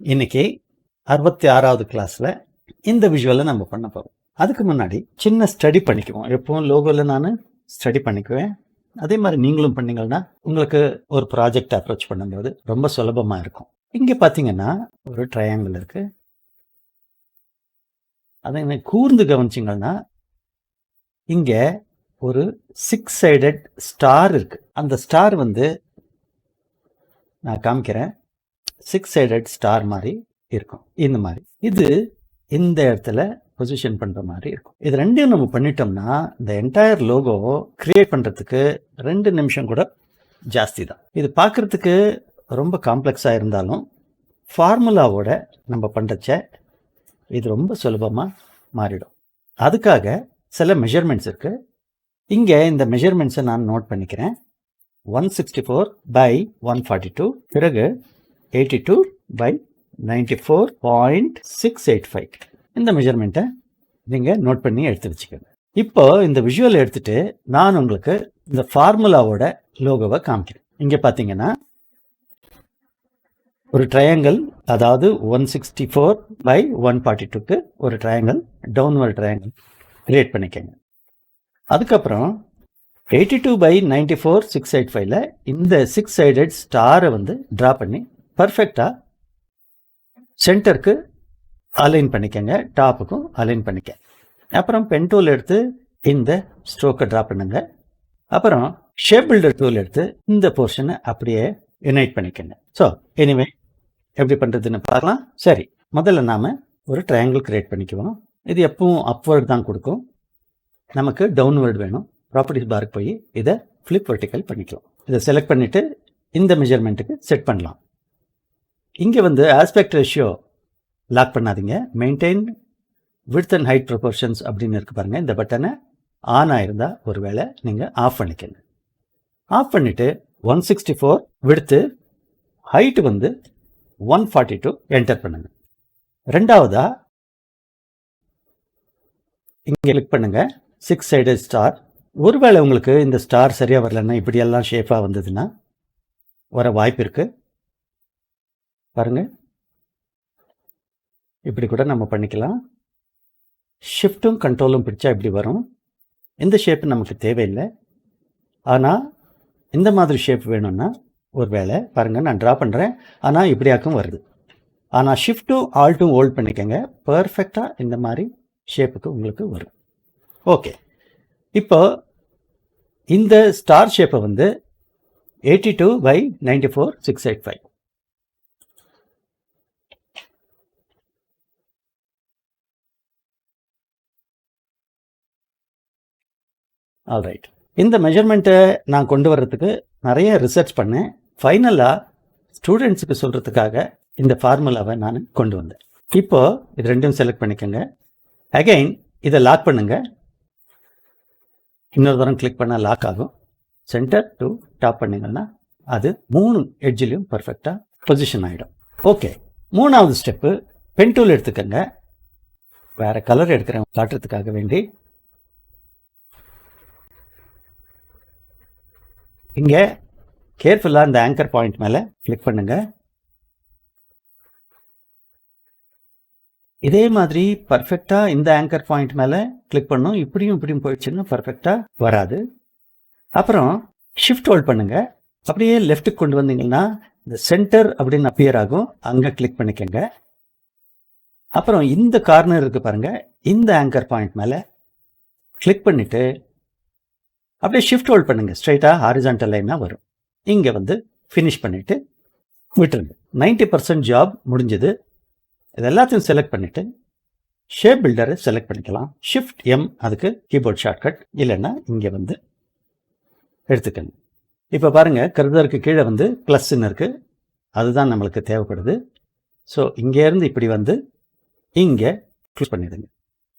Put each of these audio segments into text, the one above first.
இன்னைக்கு 66வது கிளாஸில் இந்த விஷுவலை நம்ம பண்ண போகிறோம். அதுக்கு முன்னாடி சின்ன ஸ்டடி பண்ணிக்குவோம். எப்பவும் லோகோவில் நான் ஸ்டடி பண்ணிக்குவேன். அதே மாதிரி நீங்களும் பண்ணீங்கன்னா உங்களுக்கு ஒரு ப்ராஜெக்ட் அப்ரோச் பண்ணும்போது ரொம்ப சுலபமாக இருக்கும். இங்கே பார்த்தீங்கன்னா ஒரு ட்ரையாங்கிள் இருக்குது. அதை எனக்கு கூர்ந்து கவனிச்சிங்கன்னா இங்கே ஒரு 6 சைடட் ஸ்டார் இருக்குது. அந்த ஸ்டார் நான் காமிக்கிறேன். 6 சைடட் ஸ்டார் மாதிரி இருக்கும். இந்த மாதிரி இது இந்த இடத்துல பொசிஷன் பண்ணுற மாதிரி இருக்கும். இது ரெண்டையும் நம்ம பண்ணிட்டோம்னா இந்த என்டையர் லோகோ கிரியேட் பண்ணுறதுக்கு 2 நிமிஷம் கூட ஜாஸ்தி தான். இது பார்க்குறதுக்கு ரொம்ப காம்ப்ளெக்ஸாக இருந்தாலும் ஃபார்முலாவோட நம்ம பண்ணுறச்ச இது ரொம்ப சுலபமாக மாறிடும். அதுக்காக சில மெஷர்மெண்ட்ஸ் இருக்குது. இங்கே இந்த மெஷர்மெண்ட்ஸை நான் நோட் பண்ணிக்கிறேன். 164/142, பிறகு 82/94.685. இந்த மெஷர்மெண்ட்டை நீங்கள் நோட் பண்ணி எடுத்து வச்சுக்கோங்க. இப்போ இந்த விஷுவல் எடுத்துட்டு நான் உங்களுக்கு இந்த ஃபார்முலாவோட லோகோவை காமிக்கிறேன். இங்கே பார்த்தீங்கன்னா ஒரு ட்ரையாங்கிள், அதாவது 164/142க்கு ஒரு ட்ரையாங்கிள், டவுன்வர்ட் ட்ரையாங்கிள் கிரியேட் பண்ணிக்கோங்க. அதுக்கப்புறம் 82/94.685ல இந்த 6 சைடட் ஸ்டாரை ட்ரா பண்ணி பர்ஃபெக்டாக சென்டருக்கு அலைன் பண்ணிக்கங்க, டாப்புக்கும் அலைன் பண்ணிக்க. அப்புறம் பென் டூல் எடுத்து இந்த ஸ்ட்ரோக்கை ட்ரா பண்ணுங்க. அப்புறம் ஷேப் பில்டர் டூல் எடுத்து இந்த போர்ஷனை அப்படியே யுனைட் பண்ணிக்கங்க. ஸோ எனிவே எப்படி பண்ணுறதுன்னு பார்க்கலாம். சரி, முதல்ல நாம் ஒரு ட்ரையாங்கிள் கிரியேட் பண்ணிக்குவோம். இது எப்பவும் அப்வர்ட் தான் கொடுக்கும். நமக்கு டவுன்வர்ட் வேணும். ப்ராப்பர்ட்டிஸ் பாருக்கு போய் இதை ஃப்ளிப் வெர்டிக்கல் பண்ணிக்கலாம். இதை செலக்ட் பண்ணிவிட்டு இந்த மெஷர்மெண்ட்டுக்கு செட் பண்ணலாம். இங்கே ஆஸ்பெக்ட் ரேஷியோ லாக் பண்ணாதீங்க. Maintain width and height proportions அப்படின்னு இருக்கு பாருங்கள். இந்த பட்டனை ஆன் ஆயிருந்தால் ஒரு வேளை நீங்கள் ஆஃப் பண்ணிக்கங்க. ஆஃப் பண்ணிவிட்டு 164 விட்த்து, ஹைட்டு 142 என்டர் பண்ணுங்க. ரெண்டாவதா இங்கே கிளிக் பண்ணுங்க, 6 சைடட் ஸ்டார். ஒருவேளை உங்களுக்கு இந்த ஸ்டார் சரியாக வரலன்னா, இப்படியெல்லாம் ஷேப்பாக வந்ததுன்னா வர வாய்ப்பு இருக்குது. பாருங்கள், இப்படி கூட நம்ம பண்ணிக்கலாம். ஷிஃப்ட்டும் கண்ட்ரோலும் பிடிச்சா இப்படி வரும். இந்த ஷேப்பு நமக்கு தேவையில்லை. ஆனால் இந்த மாதிரி ஷேப் வேணும்னா ஒரு வேளை பாருங்கள், நான் ட்ரா பண்ணுறேன், ஆனால் இப்படியாக்கும் வருது. ஆனால் ஷிஃப்ட்டும் ஆல்ட்டும் ஹோல்ட் பண்ணிக்கங்க, பர்ஃபெக்டாக இந்த மாதிரி ஷேப்புக்கு உங்களுக்கு வரும். ஓகே, இப்போ இந்த ஸ்டார் ஷேப்பை 82/94.685. ஆல்ரைட், இந்த மெஷர்மெண்ட்டை நான் கொண்டு வர்றதுக்கு நிறைய ரிசர்ச் பண்ணேன். ஃபைனலாக ஸ்டூடெண்ட்ஸுக்கு சொல்கிறதுக்காக இந்த ஃபார்முலாவை நான் கொண்டு வந்தேன். இப்போது இது ரெண்டும் செலக்ட் பண்ணிக்கோங்க. அகைன் இதை லாக் பண்ணுங்க. இன்னொரு தரம் கிளிக் பண்ணால் லாக் ஆகும். சென்டர் டு டாப் பண்ணிங்கன்னா அது 3 எட்ஜிலையும் பர்ஃபெக்டாக பொசிஷன் ஆகிடும். ஓகே, 3வது ஸ்டெப்பு பென் டூல் எடுத்துக்கோங்க. வேறு கலர் எடுக்கிறேன் காட்டுறதுக்காக வேண்டி. இங்கே கேர்ஃபுல்லாக இந்த ஆங்கர் பாயிண்ட் மேலே கிளிக் பண்ணுங்க. இதே மாதிரி பர்ஃபெக்டாக இந்த ஆங்கர் பாயிண்ட் மேலே கிளிக் பண்ணும். இப்படியும் இப்படியும் போயிடுச்சுன்னா பர்ஃபெக்டாக வராது. அப்புறம் ஷிஃப்ட் ஹோல்ட் பண்ணுங்க. அப்படியே லெஃப்ட்டுக்கு கொண்டு வந்தீங்கன்னா இந்த சென்டர் அப்படின்னு அப்பியர் ஆகும். அங்கே கிளிக் பண்ணிக்கங்க. அப்புறம் இந்த கார்னர் இருக்குது பாருங்கள், இந்த ஆங்கர் பாயிண்ட் மேலே கிளிக் பண்ணிவிட்டு அப்படியே ஷிஃப்ட் ஹோல்ட் பண்ணுங்கள். ஸ்ட்ரைட்டாக ஹாரிசான்டல் லைனாக வரும். இங்கே ஃபினிஷ் பண்ணிவிட்டு விட்டுருங்க. 90% ஜாப் முடிஞ்சது. இது எல்லாத்தையும் செலக்ட் பண்ணிவிட்டு ஷேப் பில்டரை செலக்ட் பண்ணிக்கலாம். ஷிஃப்ட் எம் அதுக்கு கீபோர்ட் ஷார்ட்கட், இல்லைன்னா இங்கே எடுத்துக்கங்க. இப்போ பாருங்கள், கர்சருக்கு கீழே ப்ளஸ்ன்னு இருக்குது. அதுதான் நம்மளுக்கு தேவைப்படுது. ஸோ இங்கேருந்து இப்படி இங்கே க்ளோஸ் பண்ணிடுங்க.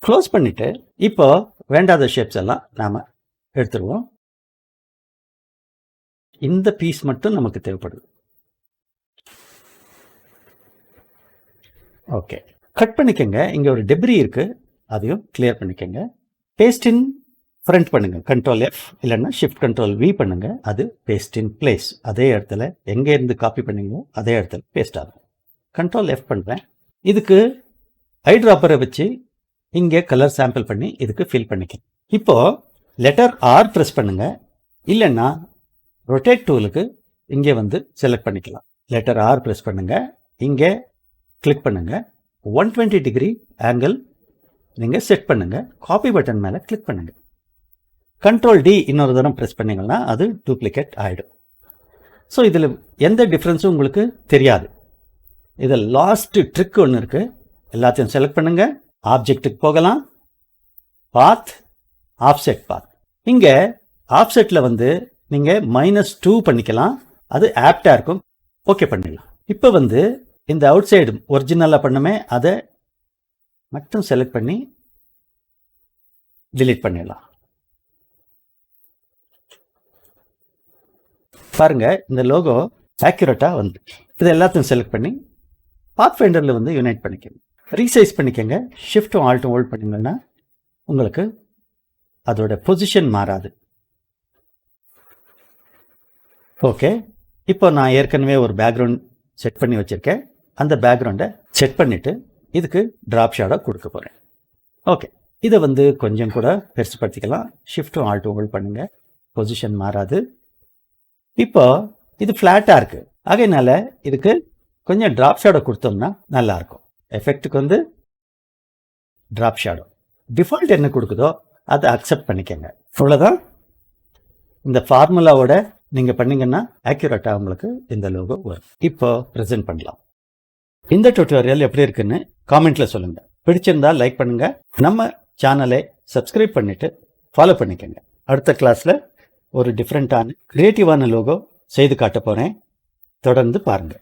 க்ளோஸ் பண்ணிவிட்டு இப்போ வேண்டாத ஷேப்ஸ் எல்லாம் நாம் எடுத்துருவோம். இந்த பீஸ் மட்டும் நமக்கு தேவைப்படுது. ஓகே, கட் பண்ணிக்கங்க. இங்கே ஒரு டெப்ரி இருக்குது, அதையும் கிளியர் பண்ணிக்கங்க. பேஸ்ட் இன் ஃப்ரண்ட் பண்ணுங்க, Ctrl F இல்லைன்னா Shift Ctrl V பண்ணுங்க. அது பேஸ்ட் இன் பிளேஸ். அதே இடத்துல எங்கேருந்து காப்பி பண்ணீங்களோ அதே இடத்துல பேஸ்ட் ஆகும். Ctrl F பண்ணுறேன். இதுக்கு ஐ ட்ராப்பரை வச்சு இங்கே கலர் சாம்பிள் பண்ணி இதுக்கு ஃபில் பண்ணிக்கிறேன். இப்போது லெட்டர் R ப்ரெஸ் பண்ணுங்க, இல்லைன்னா ரொட்டேட் டூலுக்கு இங்கே வந்து செலக்ட் பண்ணிக்கலாம். லெட்டர் R ப்ரெஸ் பண்ணுங்க, இங்கே கிளிக் பண்ணுங்க, 120 டிகிரி ஆங்கிள் நீங்கள் செட் பண்ணுங்க. காப்பி பட்டன் மேலே கிளிக் பண்ணுங்க. Ctrl D இன்னொரு தரம் ப்ரெஸ் பண்ணிங்கன்னா அது டூப்ளிகேட் ஆகிடும். ஸோ இதில் எந்த டிஃப்ரென்ஸும் உங்களுக்கு தெரியாது. இதில் லாஸ்ட் ட்ரிக் ஒன்று இருக்குது. எல்லாத்தையும் செலக்ட் பண்ணுங்க, ஆப்ஜெக்ட்டுக்கு போகலாம், பாத், ஆஃப்செட் பாத். இங்கே ஆஃப்செட்டில் வந்து நீங்கள் -2 பண்ணிக்கலாம், அது ஆப்டாக இருக்கும். ஓகே பண்ணிடலாம். இப்போ வந்து இந்த அவுட் சைடு ஒரிஜினலாக பண்ணுமே அதை மட்டும் செலக்ட் பண்ணி டிலீட் பண்ணிடலாம். பாருங்க, இந்த லோகோ ஆக்யூரேட்டாக வந்து இது எல்லாத்தையும் செலக்ட் பண்ணி பாத் ஃபைண்டரில் வந்து யுனைட் பண்ணிக்கோங்க. ரீசைஸ் பண்ணிக்கோங்க. ஷிஃப்ட்டும் ஆல்ட்டும் ஹோல்ட் பண்ணிங்கன்னா உங்களுக்கு அதோட பொசிஷன் மாறாது. ஓகே, இப்போ நான் ஏற்கனவே ஒரு பேக்ரவுண்ட் செட் பண்ணி வச்சுருக்கேன். அந்த பேக்ரவுண்டை செட் பண்ணிவிட்டு இதுக்கு ட்ராப் ஷேடோ கொடுக்க போகிறேன். ஓகே, இதை வந்து கொஞ்சம் கூட பெருசுப்படுத்திக்கலாம். ஷிஃப்ட்டும் ஆல்ட்டும் ஹோல்ட் பண்ணுங்கள், பொசிஷன் மாறாது. இப்போ இது ஃப்ளாட்டாக இருக்குது, ஆகையினால இதுக்கு கொஞ்சம் ட்ராப் ஷேடோ கொடுத்தோம்னா நல்லாயிருக்கும். எஃபெக்ட்டுக்கு வந்து ட்ராப் ஷேடோ டிஃபால்ட் என்ன கொடுக்குதோ அதை அக்செப்ட் பண்ணிக்கோங்க. அவ்வளோதான். இந்த ஃபார்முலாவோட நீங்கள் பண்ணிங்கன்னா ஆக்யூரேட்டாக உங்களுக்கு இந்த லோகோ வரும். இப்போ ப்ரெசென்ட் பண்ணலாம். இந்த டியூட்டோரியல் எப்படி இருக்குன்னு காமெண்ட்டில் சொல்லுங்கள். பிடிச்சிருந்தால் லைக் பண்ணுங்கள். நம்ம சேனலை சப்ஸ்கிரைப் பண்ணிவிட்டு ஃபாலோ பண்ணிக்கோங்க. அடுத்த கிளாஸில் ஒரு டிஃப்ரெண்ட்டான க்ரியேட்டிவான லோகோ செய்து காட்ட போகிறேன். தொடர்ந்து பாருங்கள்.